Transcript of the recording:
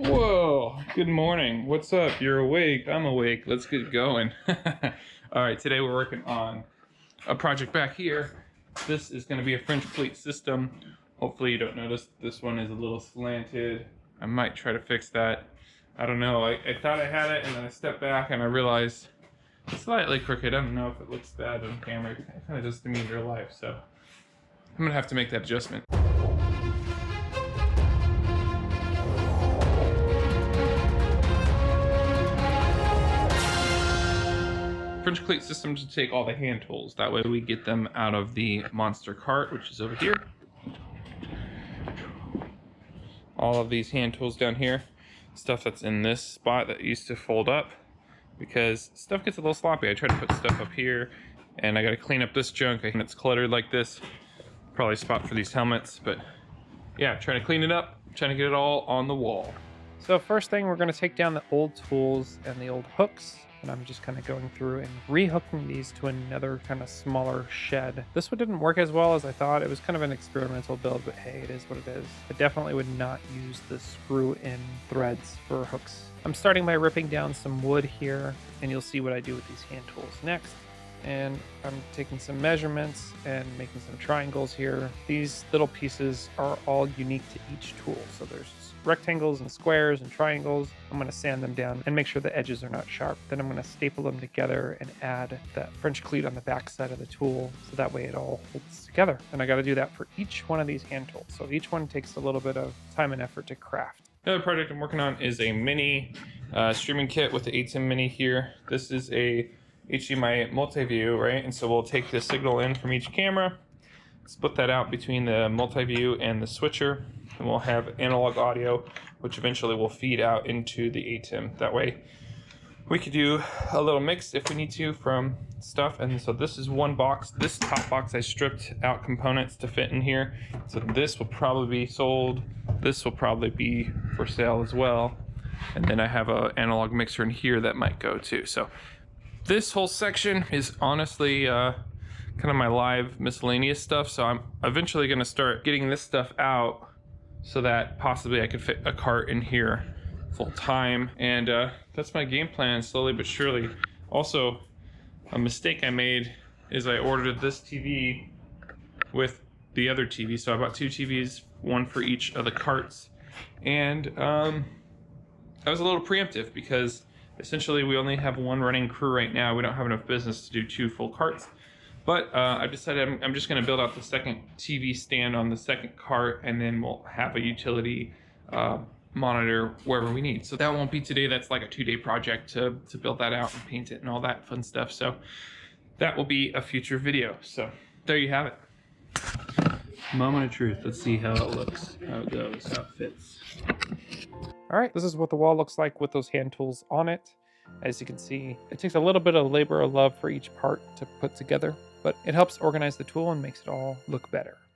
Whoa, good morning. What's up? You're awake. I'm awake. Let's get going. All right, today we're working on a project back here. This is going to be a French Cleat system. Hopefully you don't notice this one is a little slanted. I might try to fix that. I don't know. I thought I had it and then I stepped back and I realized it's slightly crooked. I don't know if it looks bad on camera. It kind of does to me in real life, so I'm going to have to make that adjustment. French Cleat system to take all the hand tools. That way we get them out of the monster cart, which is over here. All of these hand tools down here. Stuff that's in this spot that used to fold up because stuff gets a little sloppy. I try to put stuff up here and I got to clean up this junk. I think it's cluttered like this. Probably a spot for these helmets, but yeah, trying to clean it up, trying to get it all on the wall. So first thing, we're going to take down the old tools and the old hooks. And I'm just kind of going through and rehooking these to another kind of smaller shed. This one didn't work as well as I thought. It was kind of an experimental build, but hey, it is what it is. I definitely would not use the screw-in threads for hooks. I'm starting by ripping down some wood here, and you'll see what I do with these hand tools next. And I'm taking some measurements and making some triangles here. These little pieces are all unique to each tool. So there's rectangles and squares and triangles. I'm going to sand them down and make sure the edges are not sharp. Then I'm going to staple them together and add that French cleat on the back side of the tool, so that way it all holds together. And I got to do that for each one of these hand tools. So each one takes a little bit of time and effort to craft. Another project I'm working on is a mini streaming kit with the ATEM Mini here. This is a HDMI multi-view, right? And so we'll take the signal in from each camera, split that out between the multi-view and the switcher, and we'll have analog audio, which eventually will feed out into the ATEM. That way we could do a little mix if we need to from stuff. And so this is one box. This top box, I stripped out components to fit in here. So this will probably be sold. This will probably be for sale as well. And then I have an analog mixer in here that might go too. So this whole section is honestly kind of my live miscellaneous stuff. So I'm eventually going to start getting this stuff out so that possibly I could fit a cart in here full time. And that's my game plan, slowly but surely. Also, a mistake I made is I ordered this TV with the other TV. So I bought two TVs, one for each of the carts. And I was a little preemptive because essentially we only have one running crew right now. We don't have enough business to do two full carts. But I've decided I'm just going to build out the second TV stand on the second cart, and then we'll have a utility monitor wherever we need. So that won't be today. That's like a 2-day project to build that out and paint it and all that fun stuff. So that will be a future video. So there you have it. Moment of truth. Let's see how it looks, how it goes, how it fits. All right, this is what the wall looks like with those hand tools on it. As you can see, it takes a little bit of labor of love for each part to put together, but it helps organize the tool and makes it all look better.